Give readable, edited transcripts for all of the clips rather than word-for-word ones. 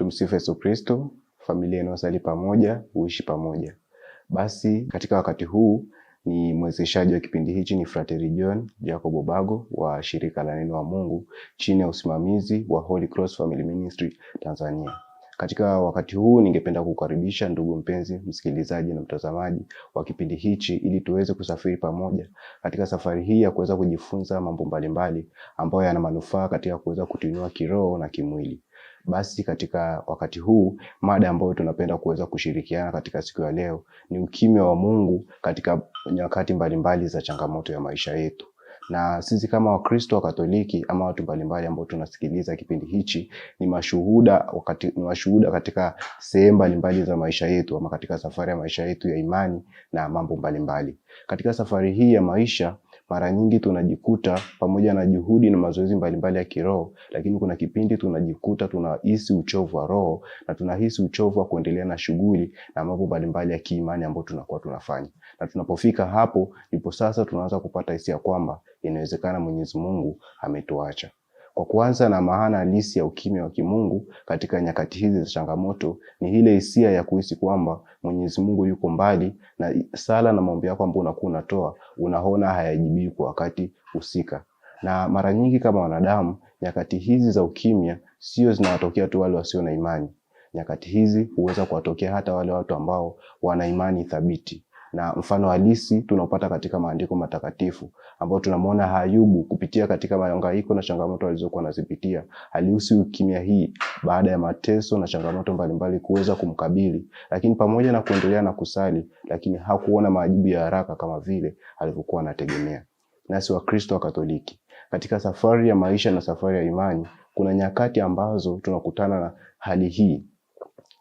Tumsifu Yesu Kristo. Familia inayosali pamoja huishi pamoja. Basi katika wakati huu ni mwezeshaji wa kipindi hichi ni Frateri John Jacob Obago wa shirika la Neno wa Mungu chini ya usimamizi wa Holy Cross Family Ministry Tanzania. Katika wakati huu ningependa kukaribisha ndugu mpenzi msikilizaji na mtazamaji wa kipindi hichi ili tuweze kusafiri pamoja katika safari hii ya kuweza kujifunza mambo mbalimbali ambayo yana manufaa katika kuweza kutuinua kiroho na kimwili. Basi katika wakati huu mada ambayo tunapenda kuweza kushirikiana katika siku ya leo ni ukimya wa Mungu katika nyakati mbalimbali za changamoto ya maisha yetu. Na sisi kama Wakristo wa Katoliki ama watu mbalimbali ambao tunasikiliza kipindi hichi ni mashuhuda katika sehemu mbalimbali za maisha yetu ama katika safari ya maisha yetu ya imani na mambo mbalimbali. Katika safari hii ya maisha mara nyingi tunajikuta pamoja na juhudi na mazoezi mbalimbali ya kiroho, lakini kuna kipindi tunajikuta tunahisi uchovu wa roho na tunahisi uchovu wa kuendelea na shughuli na mambo mbalimbali ya kiimani ambayo tunakuwa tunafanya. Na tunapofika hapo ndipo sasa tunaanza kupata hisia kwamba inawezekana Mwenyezi Mungu ametuacha. Kwa kuanza na maana halisi ya ukimya wa kimungu katika nyakati hizi za changamoto ni ile hisia ya kuhisi kwamba Mwenyezi Mungu yuko mbali na sala na maombi yako ambayo unakuwa unatoa unaona hayajibiwi kwa wakati husika. Na mara nyingi kama wanadamu nyakati hizi za ukimya sio zinawatokea tu wale wasio na imani. Nyakati hizi huweza kuwatokea hata wale watu ambao wana imani thabiti. Na mfano halisi tunapata katika maandiko matakatifu ambao tunamwona Ayubu kupitia katika mahangaiko na changamoto alizokuwa anazipitia. Alihusi ukimya hii baada ya mateso na changamoto mbalimbali kuweza kumkabili, lakini pamoja na kuendelea na kusali, lakini hakuona majibu ya haraka kama vile alivyokuwa anategemea. Nasi Wakristo wa Katoliki katika safari ya maisha na safari ya imani kuna nyakati ambazo tunakutana na hali hii.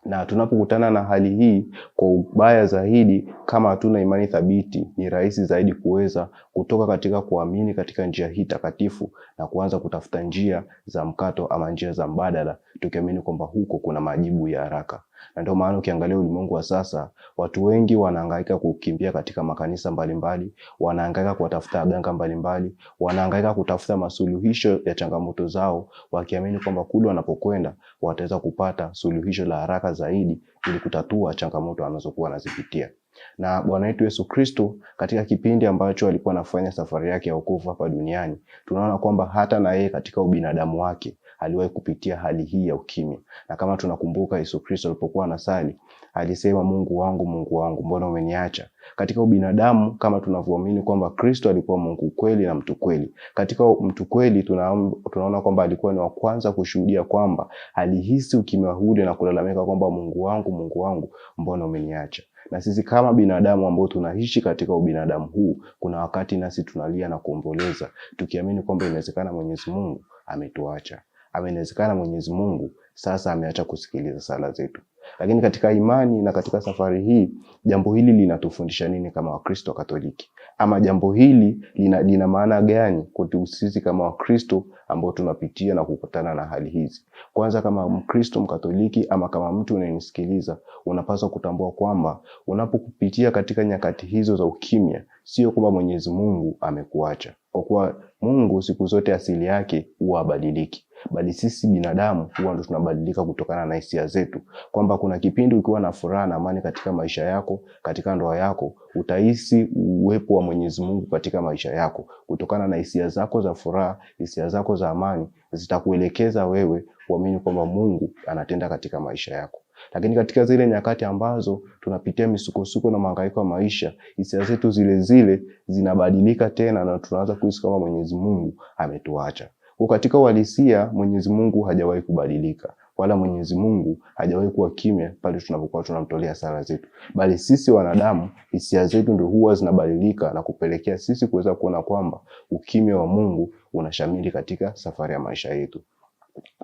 Na tunapokutana na hali hii kwa ubaya zaidi kama hatuna imani thabiti ni rahisi zaidi kuweza kutoka katika kuamini katika njia hii takatifu na kuanza kutafuta njia za mkato ama njia za mbadala tukiamini kwamba huko kuna majibu ya haraka. Na ndio maana ukiangalia ulimwengu wa sasa watu wengi wanahangaika kukimbia katika makanisa mbalimbali, wanahangaika kutafuta waganga mbalimbali, wanahangaika kutafuta masuluhisho ya changamoto zao wakiamini kwamba kule wanapokwenda wataweza kupata suluhisho la haraka zaidi ili kutatua changamoto wanazokuwa wanazipitia. Na Bwana wetu Yesu Kristo katika kipindi ambacho alikuwa anafanya safari yake ya wokovu hapa duniani, tunaona kwamba hata na yeye katika ubinadamu wake aliwahi kupitia hali hii ya ukimya. Na kama tunakumbuka Yesu Kristo alipokuwa anasali, alisema Mungu wangu, mbona umeniacha? Katika ubinadamu kama tunavyoamini kwamba Kristo alikuwa Mungu kweli na mtu kweli. Katika mtu kweli tunaona kwamba alikuwa ni wa kwanza kushuhudia kwamba alihisi ukimya huu na kulalamika kwamba Mungu wangu, mbona umeniacha? Na sisi kama binadamu ambao tunaishi katika ubinadamu huu, kuna wakati nasi tunalia na kuomboleza tukiamini kwamba inawezekana Mwenyezi Mungu ametuacha. Inawezekana Mwenyezi Mungu sasa ameacha kusikiliza sala zetu. Lakini katika imani na katika safari hii jambo hili linatufundisha nini kama Wakristo Katoliki? Ama jambo hili lina maana gani kwetu sisi kama Wakristo ambao tunapitia na kukutana na hali hizi? Kwanza kama Mkristo Mkatoliki ama kama mtu unayenisikiliza, unapaswa kutambua kwamba unapokupitia katika nyakati hizo za ukimya, sio kwamba Mwenyezi Mungu amekuacha. Kwa kuwa Mungu siku zote asili yake huwa habadiliki, bali sisi binadamu huwa ndo tunabadilika kutokana na hisia zetu. Kwamba kuna kipindi ukiwa na furaha na amani katika maisha yako, katika ndoa yako, utahisi uwepo wa Mwenyezi Mungu katika maisha yako. Kutokana na hisia zako za furaha, hisia zako za amani zitakuelekeza wewe kuamini kwamba Mungu anatenda katika maisha yako. Lakini katika zile nyakati ambazo tunapitia misukosuko na mahangaiko ya maisha, hisia zetu zile zinabadilika tena na tunaanza kuhisi kama Mwenyezi Mungu ametuacha. Kwa katika uhalisia Mwenyezi Mungu hajawahi kubadilika, wala Mwenyezi Mungu hajawahi kuwa kimya pale tunapokuwa tunamtolea sala zetu. Bali sisi wanadamu hisia zetu ndio huwa zinabadilika na kupelekea sisi kuweza kuona kwamba ukimya wa Mungu unashamiri katika safari ya maisha yetu.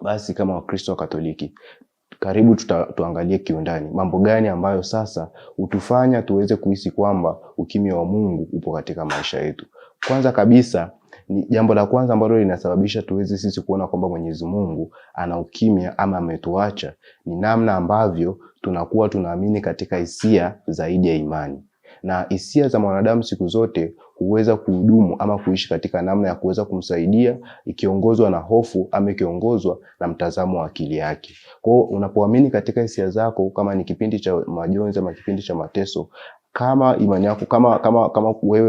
Basi kama Wakristo wa Katoliki, karibu tuangalie kiundani mambo gani ambayo sasa utufanya tuweze kuhisi kwamba ukimya wa Mungu upo katika maisha yetu. Kwanza kabisa ni jambo la kwanza ambalo linasababisha tuweze sisi kuona kwamba Mwenyezi Mungu ana ukimya ama ametuacha ni namna ambavyo tunakuwa tunaamini katika hisia zaidi ya imani. Na hisia za mwanadamu siku zote huweza kuhudumu ama kuishi katika namna ya kuweza kumsaidia, ikiongozwa na hofu ama ikiongozwa na mtazamo wa akili yake. Kwa hiyo unapoamini katika hisia zako, kama ni kipindi cha majonzi ama kipindi cha mateso, kama imani yako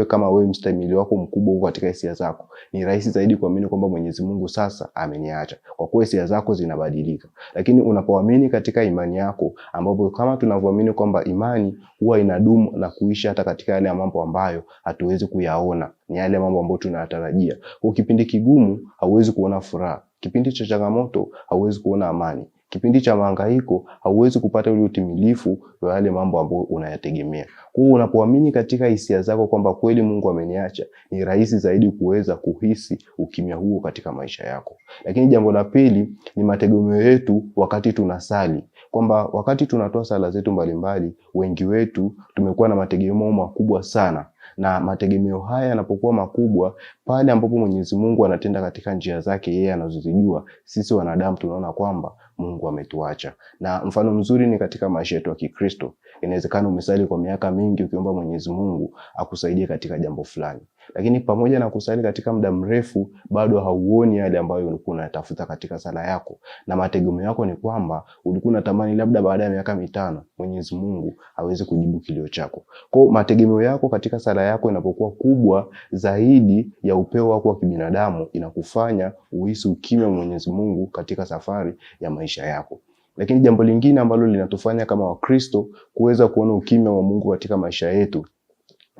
kama wewe mstahimili wako mkubwa uko katika hisia zako, ni rahisi zaidi kuamini kwamba Mwenyezi Mungu sasa ameniacha, kwa kuwa hisia zako zinabadilika. Lakini unapoamini katika imani yako, ambapo kama tunavyoamini kwamba imani huwa inadumu na kuishi hata katika yale mambo ambayo hatuwezi kuyaona, ni yale mambo ambayo tunayatarajia. Kwa kipindi kigumu hauwezi kuona furaha, kipindi cha changamoto hauwezi kuona amani, kipindi cha mahangaiko hauwezi kupata ule utimilifu wa yale mambo ambayo unayategemea. Kwa hiyo unapoamini katika hisia zako kwamba kweli Mungu ameniacha, ni rahisi zaidi kuweza kuhisi ukimya huo katika maisha yako. Lakini jambo la pili ni mategemeo yetu wakati tunasali. Kwamba wakati tunatoa sala zetu mbalimbali, wengi wetu tumekuwa na mategemeo makubwa sana. Na mategemeo haya yanapokuwa makubwa, pale ambapo Mwenyezi Mungu anatenda katika njia zake yeye anazozijua, sisi wanadamu tunaona kwamba Mungu ametuacha. Na mfano mzuri ni katika maisha yetu ya Kikristo. Inawezekana umesali kwa miaka mingi ukiomba Mwenyezi Mungu akusaidie katika jambo fulani, lakini pamoja na kusali katika muda mrefu bado hauoni yale ambayo ulikuwa unatafuta katika sala yako, na mategemeo yako ni kwamba ulikuwa unatamani labda baada ya miaka 5 Mwenyezi Mungu aweze kujibu kilio chako. Kwa hiyo mategemeo yako katika sala yako inapokuwa kubwa zaidi ya upeo wako wa kibinadamu, inakufanya uhisi ukimya Mwenyezi Mungu katika safari ya maisha yako. Lakini jambo lingine ambalo linatufanya kama Wakristo kuweza kuona ukimya wa Mungu katika maisha yetu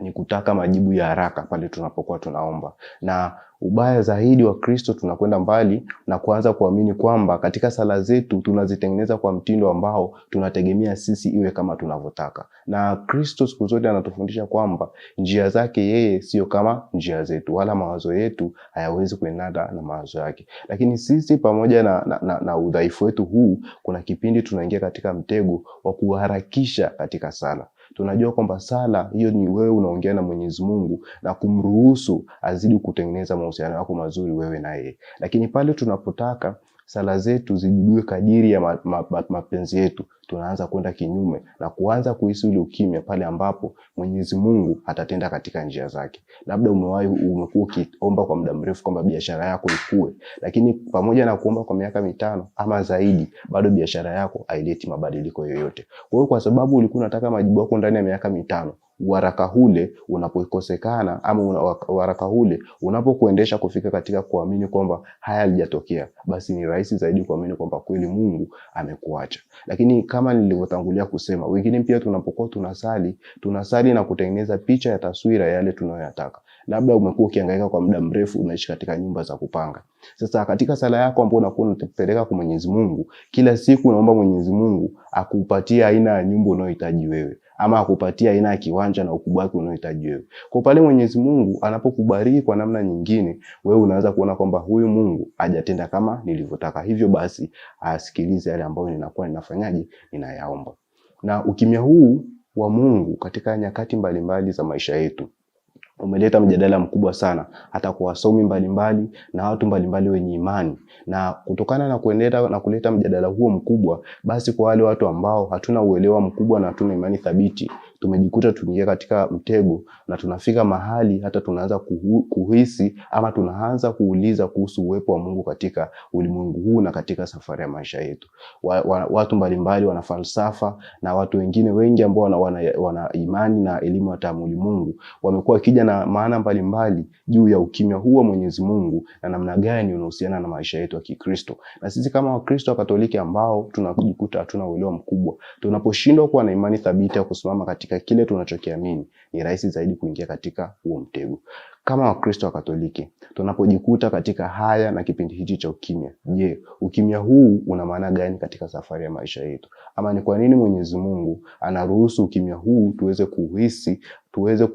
ni kutaka majibu ya haraka pale tunapokuwa tunaomba. Na ubaya zaidi wa Kristo, tunakwenda mbali na kuanza kuamini kwamba katika sala zetu tunazitengeneza kwa mtindo ambao tunategemea sisi iwe kama tunavyotaka. Na Kristo siku zote anatufundisha kwamba njia zake yeye sio kama njia zetu, wala mawazo yetu hayawezi kuendana na mawazo yake. Lakini sisi pamoja na udhaifu wetu huu, kuna kipindi tunaingia katika mtego wa kuharakisha katika sala. Tunajua kwamba sala hiyo ni wewe unaongea na Mwenyezi Mungu na kumruhusu azidi kutengeneza mahusiano yako mazuri wewe na yeye. Lakini pale tunapotaka sala zetu zijibiwe kadiri ya mapenzi yetu, tunaanza kwenda kinyume na kuanza kuhisi ule ukimya pale ambapo Mwenyezi Mungu atatenda katika njia zake. Labda umekuwa ukiomba kwa muda mrefu kwamba biashara yako ikue, lakini pamoja na kuomba kwa miaka 5 ama zaidi, bado biashara yako haileti mabadiliko yoyote. Kwa hiyo kwa sababu ulikuwa unataka majibu yako ndani ya miaka 5, waraka ule unapokosekana ama waraka ule unapokuendesha kufika katika kuamini kwamba haya halijatokea, basi ni rahisi zaidi kuamini kwamba kweli Mungu amekuacha. Lakini kama nilivyotangulia kusema, wengine pia tunapokuwa tunasali na kutengeneza picha ya taswira yale tunayoyataka. Labda umekuwa ukihangaika kwa muda mrefu, unaishi katika nyumba za kupanga. Sasa katika sala yako ambayo unakuwa unapeleka kwa Mwenyezi Mungu, kila siku unaomba Mwenyezi Mungu akupatie aina ya nyumba unayohitaji wewe, ama akupatie aina ya kiwanja na ukubwa wake unaohitaji wewe. Kwa pale Mwenyezi Mungu anapokubariki kwa namna nyingine, wewe unaanza kuona kwamba huyu Mungu hajatenda kama nilivyotaka, hivyo basi asikilize yale ambayo ninayaomba. Na ukimya huu wa Mungu katika nyakati mbalimbali za maisha yetu umeleta mjadala mkubwa sana hata kwa wasomi mbalimbali na watu mbalimbali wenye imani. Na kutokana na kuleta mjadala huo mkubwa, basi kwa wale watu ambao hatuna uelewa mkubwa na hatuna imani thabiti, tumejikuta tukiingia katika mtego na tunafika mahali hata tunaanza kuhisi ama tunaanza kuuliza kuhusu uwepo wa Mungu katika ulimwengu huu na katika safari ya maisha yetu. Watu mbalimbali, wana falsafa na watu wengine wengi ambao wana imani na elimu ya taamuli Mungu, wamekuwa kija na maana mbalimbali juu ya ukimya huu wa Mwenyezi Mungu na namna gani unahusiana na maisha yetu ya Kikristo. Na sisi kama Wakristo wa Katoliki ambao tunajikuta hatuna uelewa mkubwa, tunaposhindwa kuwa na imani thabiti ya kusimama katika kile tunachokiamini, ni rahisi zaidi kuingia katika huo mtego. Kama Wakristo wa Katoliki tunapojikuta katika haya na kipindi hichi cha ukimya, je, ukimya huu una maana gani katika safari ya maisha yetu? Ama ni kwa nini Mwenyezi Mungu anaruhusu ukimya huu tuweze kuhisi, tuweze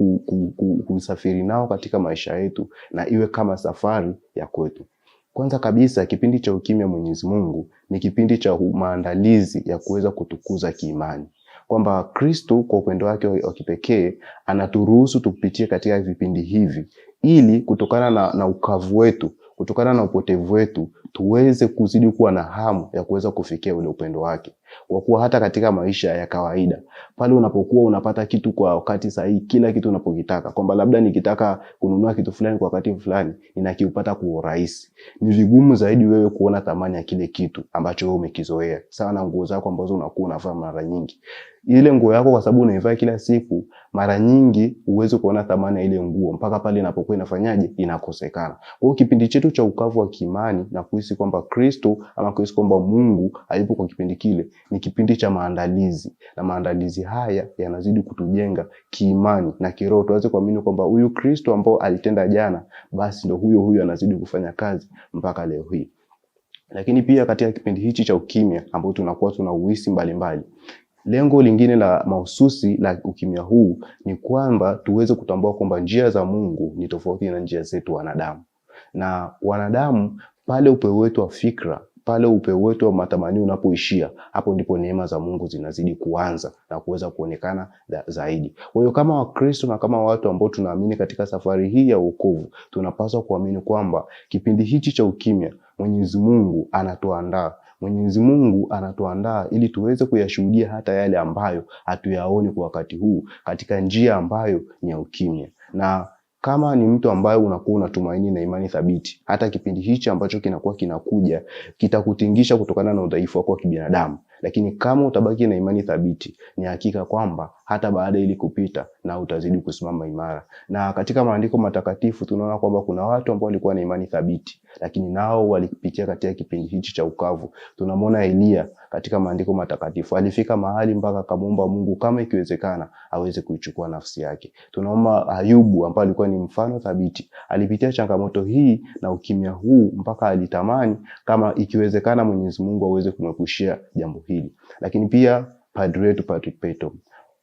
kusafiri nao katika maisha yetu na iwe kama safari ya kwetu? Kwanza kabisa, kipindi cha ukimya Mwenyezi Mungu ni kipindi cha maandalizi ya kuweza kutukuza kiimani. Kwamba Kristo kwa upendo wake wa kipekee anaturuhusu tupitie katika vipindi hivi ili kutokana na ukavu wetu, kutokana na upotevu wetu, tuweze kuzidi kuwa na hamu ya kuweza kufikia ule upendo wake. Kwa kuwa hata katika maisha ya kawaida, pale unapokuwa unapata kitu kwa wakati sahihi, kila kitu unapokitaka, kwamba labda nikitaka kununua kitu fulani kwa wakati fulani, ninakiupata kwa urahisi, ni vigumu zaidi wewe kuona thamani ya kile kitu ambacho wewe umekizoea. Sawa na nguo zako ambazo unakuwa unavaa mara nyingi. Ile nguo yako kwa sababu unaivaa kila siku, mara nyingi uweze kuona thamani ya ile nguo mpaka pale inapokuwa inafanyaje, inakosekana. Kwa hiyo kipindi chetu cha ukavu wa kiimani na kuhisi kwamba Kristo ama kuhisi kwamba Mungu alipo kwa kipindi kile, ni kipindi cha maandalizi, na maandalizi haya yanazidi kutujenga kiimani na kiroho, tuweze kuamini kwamba huyu Kristo ambao alitenda jana, basi ndio huyo huyo anazidi kufanya kazi mpaka leo hii. Lakini pia katika kipindi hichi cha ukimya ambao tunakuwa tunauhisi mbalimbali, lengo lingine la mahususi la ukimya huu ni kwamba tuweze kutambua kwamba njia za Mungu ni tofauti na njia zetu wanadamu. Na wanadamu, pale upeo wetu wa fikra, pale upeo wetu wa matamanio unapoishia, hapo ndipo neema za Mungu zinazidi kuanza na kuweza kuonekana zaidi. Kwa hiyo kama Wakristo na kama watu ambao tunaamini katika safari hii ya wokovu, tunapaswa kuamini kwamba kipindi hichi cha ukimya Mwenyezi Mungu anatuandaa. Mwenyezi Mungu anatuandaa ili tuweze kuyashuhudia hata yale ambayo hatuyaoni kwa wakati huu katika njia ambayo ni ya ukimya. Na kama ni mtu ambaye unakuwa unatumaini na imani thabiti, hata kipindi hichi ambacho kinakuwa kinakuja kitakutingisha kutokana na udhaifu wako wa kibinadamu, lakini kama utabaki na imani thabiti, ni hakika kwamba hata baada ili kupita na utazidi kusimama imara. Na katika maandiko matakatifu tunaona kwamba kuna watu ambao walikuwa na imani thabiti, lakini nao walipitia katika kipindi hichi cha ukavu. Tunamwona Elia katika maandiko matakatifu, alifika mahali mpaka akamuomba Mungu kama ikiwezekana aweze kuichukua nafsi yake. Tunaomba Ayubu ambaye alikuwa ni mfano thabiti, alipitia changamoto hii na ukimya huu mpaka alitamani kama ikiwezekana Mwenyezi Mungu aweze kumwepushia jambo hili. Lakini pia padri wetu Patrick Peto,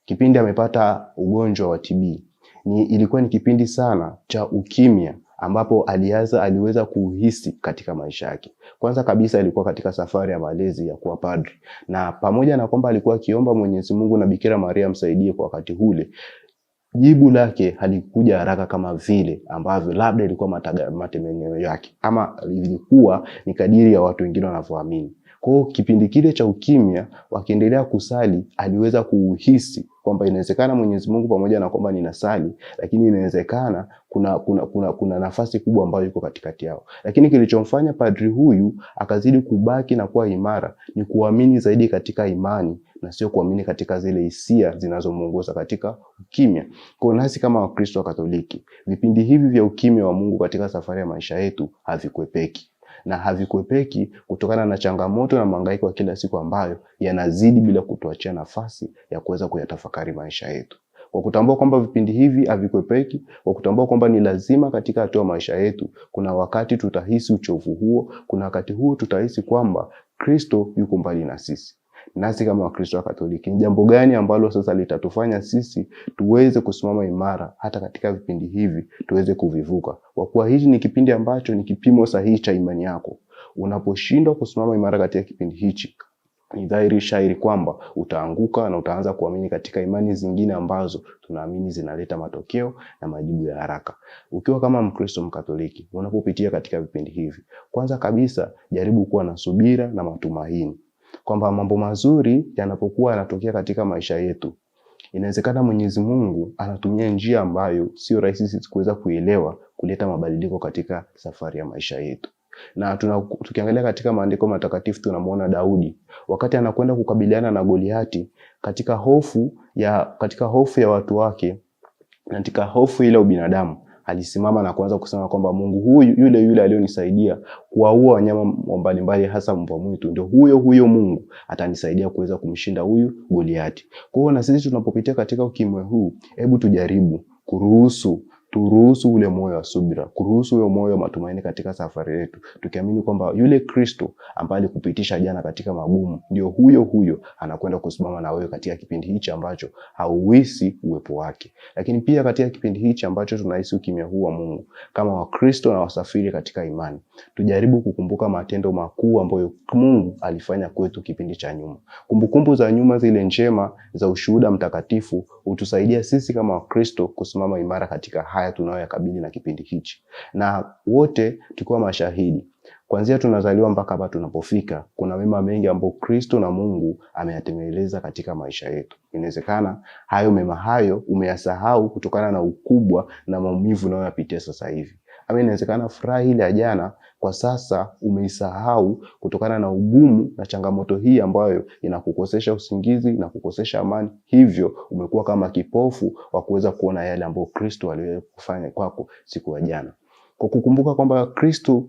kipindi amepata ugonjwa wa TB, ilikuwa ni kipindi sana cha ukimya ambapo aliweza kuhisi katika maisha yake. Kwanza kabisa alikuwa katika safari ya malezi ya kuwa padri, na pamoja na kwamba alikuwa akiomba Mwenyezi Mungu na Bikira Maria msaidie kwa wakati ule, jibu lake halikuja haraka kama vile ambavyo labda ilikuwa mategemeo yake, ama ilikuwa ni kadiri ya watu wengine wanavyoamini. Kwa hiyo kipindi kile cha ukimya, wakiendelea kusali, aliweza kuhisi kwamba inawezekana Mwenyezi Mungu pamoja na kwamba ninasali, lakini inawezekana kuna nafasi kubwa ambayo iko katikati yao. Lakini kilichomfanya padri huyu akazidi kubaki na kuwa imara ni kuamini zaidi katika imani na sio kuamini katika zile hisia zinazomuongoza katika ukimya. Kwa nasi kama Wakristo wa Katoliki, vipindi hivi vya ukimya wa Mungu katika safari ya maisha yetu havikwepeki. Na havikwepeki kutokana na changamoto na mahangaiko ya kila siku ambayo yanazidi bila kutuachia nafasi ya kuweza kuyatafakari maisha yetu. Kwa kutambua kwamba vipindi hivi havikwepeki, kwa kutambua kwamba ni lazima katika hatua maisha yetu, kuna wakati tutahisi uchovu huo, kuna wakati huo tutahisi kwamba Kristo yuko mbali na sisi. Nasi kama Wakristo wa Katoliki, ni jambo gani ambalo sasa litatufanya sisi tuweze kusimama imara hata katika vipindi hivi tuweze kuvivuka? Kwa kuwa hichi ni kipindi ambacho ni kipimo sahihi cha imani yako. Unaposhindwa kusimama imara katika kipindi hichi, ni dhahiri shairi kwamba utaanguka na utaanza kuamini katika imani zingine ambazo tunaamini zinaleta matokeo na majibu ya haraka. Ukiwa kama Mkristo Mkatoliki, unapopitia katika vipindi hivi, kwanza kabisa jaribu kuwa na subira na matumaini kwamba mambo mazuri yanapokuwa yanatokea katika maisha yetu, inawezekana Mwenyezi Mungu anatumia njia ambayo sio rahisi sisi kuweza kuelewa kuleta mabadiliko katika safari ya maisha yetu. Na tukiangalia katika maandiko matakatifu tunamuona Daudi wakati anakwenda kukabiliana na Goliati, katika hofu ya watu wake, katika hofu ile ubinadamu, alisimama na kuanza kusema kwamba Mungu huyu yule alionisaidia kuwaua wanyama mbalimbali hasa mbwa mwitu, ndio huyo Mungu atanisaidia kuweza kumshinda huyu Goliati. Kwa hiyo na sisi tunapopitia katika ukimya huu, hebu tujaribu turuhusu ule moyo wa subira, kuruhusu ule moyo wa matumaini katika safari yetu, tukiamini kwamba yule Kristo ambaye alikupitisha jana katika magumu, ndio huyo anakwenda kusimama na wewe katika kipindi hichi ambacho hauhisi uwepo wake. Lakini pia katika kipindi hichi ambacho tunahisi ukimya huu wa Mungu, kama Wakristo na wasafiri katika imani, tujaribu kukumbuka matendo makuu ambayo Mungu alifanya kwetu kipindi cha nyuma. Kumbukumbu za nyuma zile njema za ushuhuda mtakatifu utusaidia sisi kama Wakristo kusimama imara katika haya tunayoyakabili na kipindi hichi. Na wote tukiwa mashahidi, Kuanzia tunazaliwa mpaka hapa tunapofika, kuna mema mengi ambayo Kristo na Mungu ameyatekeleza katika maisha yetu. Inawezekana hayo mema hayo umeyasahau kutokana na ukubwa na maumivu unayoyapitia sasa hivi. Ama inawezekana furaha ile ya jana kwa sasa umeisahau kutokana na ugumu na changamoto hii ambayo inakukosesha usingizi na kukosesha amani. Hivyo umekuwa kama kipofu wa kuweza kuona yale ambayo Kristo aliweza kufanya kwako siku ya jana. Kwa kukumbuka kwamba Kristo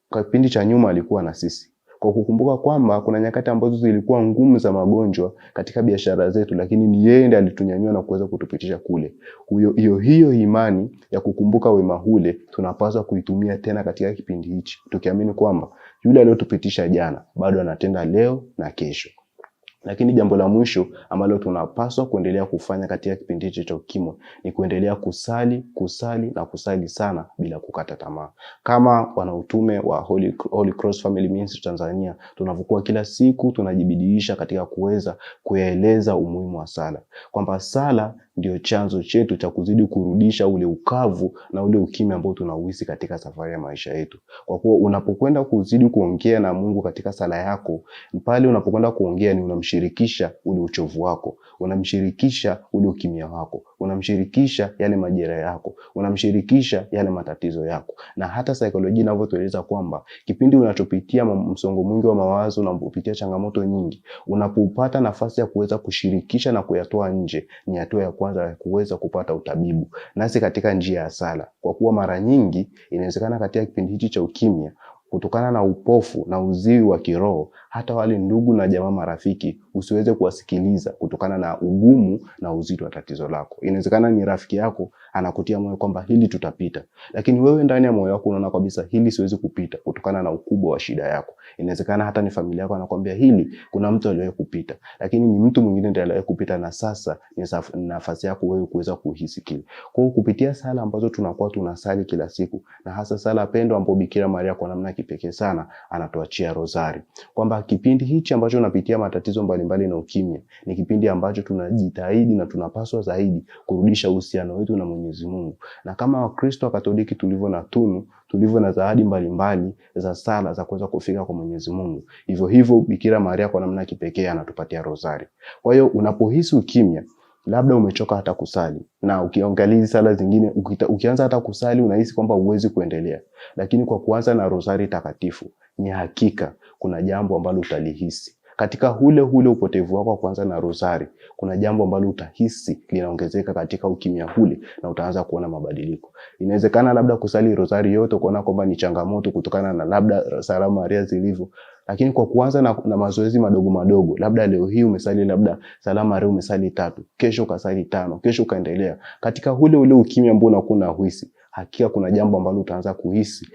kwa kipindi cha nyuma alikuwa na sisi. Kwa kukumbuka kwamba kuna nyakati ambazo zilikuwa ngumu za magonjwa katika biashara zetu, lakini ni yeye ndiye alitunyanyua na kuweza kutupitisha kule. Hiyo imani ya kukumbuka wema ule tunapaswa kuitumia tena katika kipindi hichi, tukiamini kwamba yule aliyotupitisha jana bado anatenda leo na kesho. Lakini jambo la mwisho ambalo tunapaswa kuendelea kufanya katika kipindi hicho cha ukimwi ni kuendelea kusali na kusali sana bila kukata tamaa. Kama wanautume wa Holy Cross Family Ministry Tanzania, tunavyokuwa kila siku tunajibidiisha katika kuweza kueleza umuhimu wa sala. Kwamba sala ndio chanzo chetu cha kuzidi kurudisha ule ukavu na ule ukimya ambao tunauhisi katika safari ya maisha yetu. Kwa kuwa unapokwenda kuzidi kuongea na Mungu katika sala yako, pale unapokwenda kuongea ni unamshirikisha ule uchovu wako, unamshirikisha ule ukimya wako, unamshirikisha yale majeraha yako, unamshirikisha yale matatizo yako. Na hata saikolojia inavyotueleza kwamba kipindi unachopitia msongo mwingi wa mawazo na unapopitia changamoto nyingi, unapopata nafasi ya kuweza kushirikisha na kuyatoa nje, ni hatua ya kwanza ya kuweza kupata utabibu. Nasi katika njia ya sala, kwa kuwa mara nyingi inawezekana katika kipindi hichi cha ukimya, kutokana na upofu na uziwi wa kiroho, hata wale ndugu na jamaa marafiki usiweze kuwasikiliza kutokana na ugumu na uzito wa tatizo lako. Inawezekana ni rafiki yako anakutia moyo kwamba hili tutapita, lakini wewe ndani ya moyo wako unaona kabisa hili siwezi kupita kutokana na ukubwa wa shida yako. Inawezekana hata ni familia yako anakuambia hili kuna mtu aliyewahi kupita, lakini ni mtu mwingine ndiye aliyewahi kupita na sasa ni nafasi yako wewe kuweza kuhisi kile. Kwa hiyo kupitia sala ambazo tunakuwa tunasali kila siku, na hasa sala pendo ambapo Bikira Maria kwa namna kipekee sana anatuachia rozari, kwamba kipindi hichi ambacho unapitia matatizo mbalimbali na ukimya ni kipindi ambacho tunajitahidi na tunapaswa zaidi kurudisha uhusiano wetu na Mwenyezi Mungu. Na kama Wakristo wa Katoliki tulivyo na tunu, tulivyo na zawadi mbalimbali za sala za kuweza kufika kwa Mwenyezi Mungu, hivyo hivyo Bikira Maria kwa namna kipekee anatupatia rozari. Kwa hiyo unapohisi ukimya, labda umechoka hata kusali, na ukiangalia sala zingine ukianza hata kusali unahisi kwamba huwezi kuendelea, lakini kwa kuanza na rozari takatifu, ni hakika kuna jambo ambalo utalihisi. Katika ule upotevu wako kwanza na rozari, kuna jambo ambalo utahisi linaongezeka katika ukimya ule na utaanza kuona mabadiliko. Inawezekana labda kusali rozari yote kuona kwamba ni changamoto kutokana na labda Salamu Maria zilivyo, lakini kwa kuanza na mazoezi madogo madogo, labda leo hii umesali labda Salamu Maria umesali 3, kesho ukasali 5, kesho ukaendelea. Katika ule ukimya ambao unakuwa unahisi, hakika kuna jambo ambalo utaanza kuhisi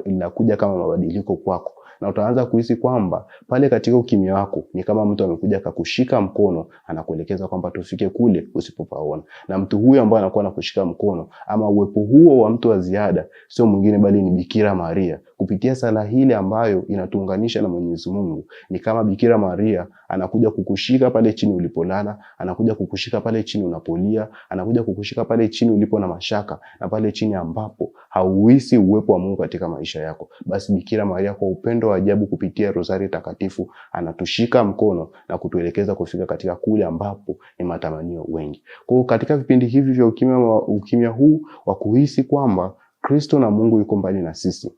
linakuja kama mabadiliko kwako. Na utaanza kuhisi kwamba pale katika ukimya wako ni kama mtu amekuja akakushika mkono, anakuelekeza kwamba tufike kule usipopaona. Na mtu huyu ambaye anakuwa anakushika mkono ama uwepo huo wa mtu wa ziada sio mwingine bali ni Bikira Maria. Kupitia sala hile ambayo inatuunganisha na Mwenyezi Mungu, ni kama Bikira Maria anakuja kukushika pale chini ulipolala, anakuja kukushika pale chini unapolia, anakuja kukushika pale chini ulipo na mashaka, na pale chini ambapo hauhisi uwepo wa Mungu katika maisha yako. Basi Bikira Maria kwa upendo wa ajabu kupitia rozari takatifu anatushika mkono na kutuelekeza kufika katika kule ambapo ni matamanio wengi. Kwa hiyo katika vipindi hivi vya ukimya huu wa kuhisi kwamba Kristo na Mungu yuko mbali na sisi,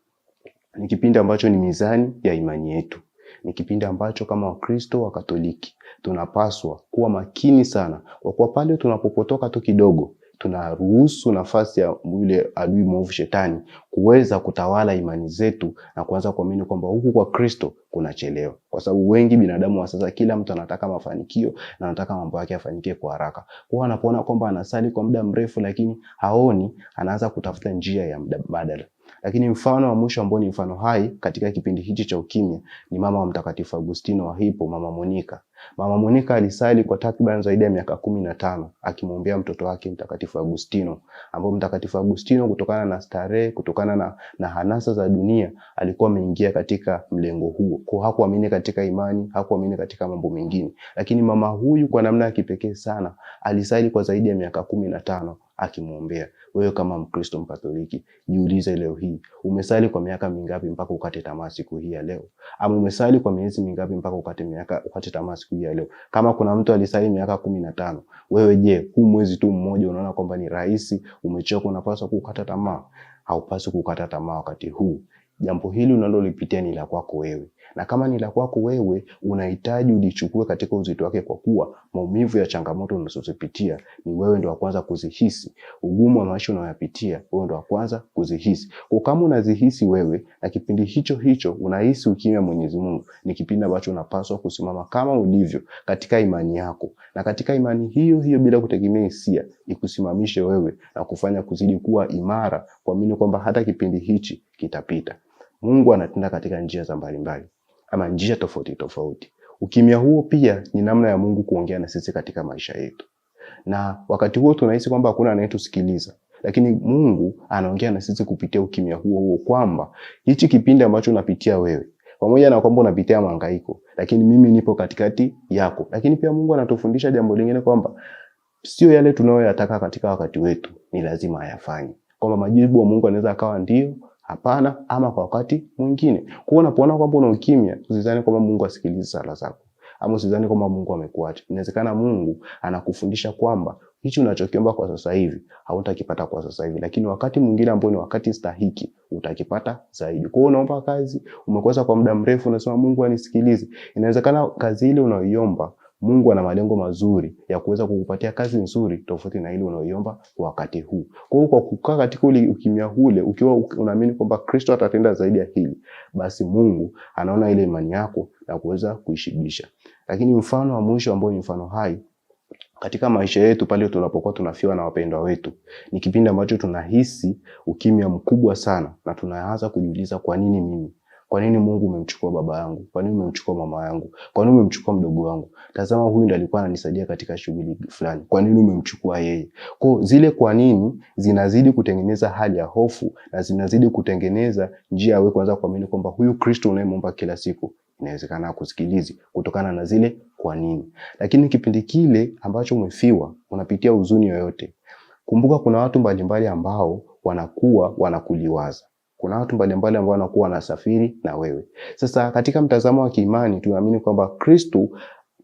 ni kipindi ambacho ni mizani ya imani yetu. Ni kipindi ambacho kama Wakristo wa Katoliki tunapaswa kuwa makini sana, kwa kuwa pale tunapopotoka tu kidogo tunaruhusu nafasi ya yule adui mwovu Shetani kuweza kutawala imani zetu na kuanza kuamini kwamba huku kwa Kristo kunachelewa. Kwa sababu wengi binadamu wa sasa, kila mtu anataka mafanikio na anataka mambo yake yafanyike kwa haraka. Kwa anapoona kwamba anasali kwa muda mrefu lakini haoni, anaanza kutafuta njia ya mbadala. Lakini mfano wa mwisho ambao ni mfano hai katika kipindi hichi cha ukimya ni mama wa Mtakatifu Agustino wa Hippo, Mama Monica. Mama Monica alisali kwa takriban zaidi ya miaka 15 akimwombea mtoto wake Mtakatifu Agustino, ambapo Mtakatifu Agustino kutokana na starehe, kutokana na hanasa za dunia alikuwa ameingia katika mlengo huo. Kwa hakuamini katika imani, hakuamini katika mambo mengine. Lakini mama huyu kwa namna ya kipekee sana alisali kwa zaidi ya miaka 15 akimwombea. Wewe kama Mkristo Mkatoliki, jiulize leo hii, umesali kwa miaka mingapi mpaka ukate tamaa siku hii ya leo? Ama umesali kwa miezi mingapi mpaka ukate tamaa siku hii ya leo? Kama kuna mtu alisali miaka 15, wewe je, huu mwezi tu mmoja unaona kwamba ni rahisi, umechoka, unapaswa kukata tamaa? Haupaswi kukata tamaa wakati huu. Jambo hili unalolipitia ni la kwako wewe. Na kama ni la kwako wewe, unahitaji ulichukue katika uzito wake, kwa kuwa maumivu ya changamoto unazozipitia ni wewe ndio wa kwanza kuzihisi. Ugumu wa maisha unayopitia, wewe ndio wa kwanza kuzihisi. Kwa kama unazihisi wewe na kipindi hicho unahisi ukimya Mwenyezi Mungu, ni kipindi ambacho unapaswa kusimama kama ulivyo katika imani yako. Na katika imani hiyo bila kutegemea hisia, ikusimamishe wewe na kufanya kuzidi kuwa imara, kuamini kwamba hata kipindi hichi kitapita. Mungu anatenda katika njia za mbalimbali, ama njia tofauti. Ukimya huo pia ni namna ya Mungu kuongea na sisi katika maisha yetu. Na wakati huo tunahisi kwamba hakuna anayetusikiliza, lakini Mungu anaongea na sisi kupitia ukimya huo, kwamba hichi kipindi ambacho unapitia wewe, pamoja na kwamba unapitia mahangaiko, lakini mimi nipo katikati yako. Lakini pia Mungu anatufundisha jambo lingine, kwamba sio yale tunayoyataka katika wakati wetu ni lazima ayafanye. Kwamba majibu wa Mungu anaweza akawa ndio, hapana, ama kwa wakati mwingine. Kwa hiyo unapoona kwamba una ukimya, usizani kwamba Mungu asikilize sala zako, ama usizani kwamba Mungu amekuacha. Inawezekana Mungu anakufundisha kwamba hichi unachokiomba kwa sasa hivi hautakipata kwa sasa hivi, lakini wakati mwingine ambao ni wakati stahiki utakipata zaidi. Kwa hiyo unaomba kazi, umekosa kwa muda mrefu, unasema Mungu anisikilize. Inawezekana kazi ile unayoiomba Mungu ana malengo mazuri ya kuweza kukupatia kazi nzuri tofauti na ile unayoiomba kwa wakati huu. Kwa hiyo kwa kukaa katika ukimya ule, ukiwa unaamini kwamba Kristo atatenda zaidi ya hili, basi Mungu anaona ile imani yako na kuweza kuishibisha. Lakini mfano wa mwisho ambao ni mfano hai katika maisha yetu, pale tunapokuwa tunafiwa na wapendwa wetu, ni kipindi ambacho tunahisi ukimya mkubwa sana na tunaanza kujiuliza, kwa nini mimi? Kwa nini Mungu umemchukua baba yangu? Kwa nini umemchukua mama yangu? Kwa nini umemchukua mdogo wangu? Tazama, huyu ndiye alikuwa ananisaidia katika shughuli fulani. Kwa nini umemchukua yeye? Kwa zile kwa nini zinazidi kutengeneza hali ya hofu, na zinazidi kutengeneza njia wewe kuanza kuamini kwamba huyu Kristo unayemwomba kila siku inawezekana akusikilize, kutokana na zile kwa nini. Lakini kipindi kile ambacho umefiwa, unapitia huzuni yoyote, kumbuka kuna watu mbalimbali ambao wanakuwa wanakuliwaza. Kuna watu mbalimbali ambao wanakuwa wanasafiri na wewe. Sasa katika mtazamo wa kiimani tunaamini kwamba Kristo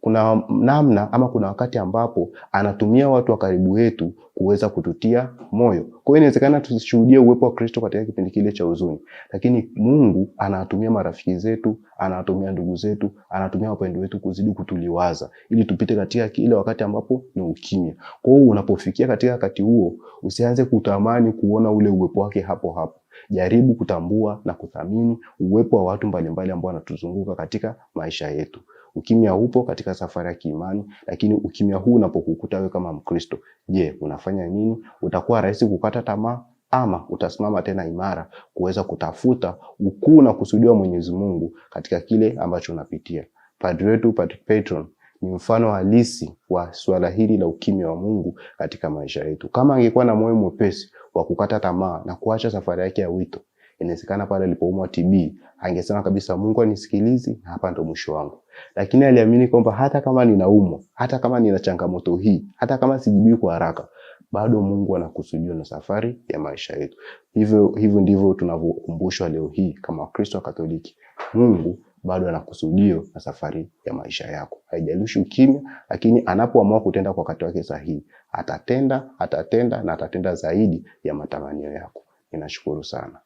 kuna namna ama kuna wakati ambapo anatumia watu wa karibu yetu kuweza kututia moyo. Kwa hiyo inawezekana tusishuhudie uwepo wa Kristo katika kipindi kile cha huzuni, lakini Mungu anatumia marafiki zetu, anatumia ndugu zetu, anatumia wapendwa wetu kuzidi kutuliwaza, ili tupite katika kile wakati ambapo ni ukimya. Kwa hiyo unapofikia katika wakati huo, usianze kutamani kuona ule uwepo wake hapo. Jaribu kutambua na kuthamini uwepo wa watu mbalimbali ambao wanatuzunguka katika maisha yetu. Ukimya upo katika safari ya kiimani, lakini ukimya huu unapokukuta wewe kama Mkristo, je, unafanya nini? Utakuwa rahisi kukata tamaa, ama utasimama tena imara kuweza kutafuta ukuu na kusudiwa Mwenyezi Mungu katika kile ambacho unapitia? Padri wetu Patrick Petron ni mfano halisi wa swala hili la ukimya wa Mungu katika maisha yetu. Kama angekuwa na moyo mwepesi wa kukata tamaa na kuacha safari yake ya wito, inawezekana pale alipoumwa TB angesema kabisa, Mungu anisikilize, hapa ndo mwisho wangu. Lakini aliamini kwamba hata kama ninaumwa, hata kama nina changamoto hii, hata kama sijibii kwa haraka, bado Mungu anakusudia na safari ya maisha yetu. Hivyo ndivyo tunavyokumbushwa leo hii kama Wakristo wa Katoliki. Mungu bado anakusudia na safari ya maisha yako. Haijalishi ukimya, lakini anapoamua kutenda kwa wakati wake sahihi, atatenda na atatenda zaidi ya matamanio yako. Ninashukuru sana.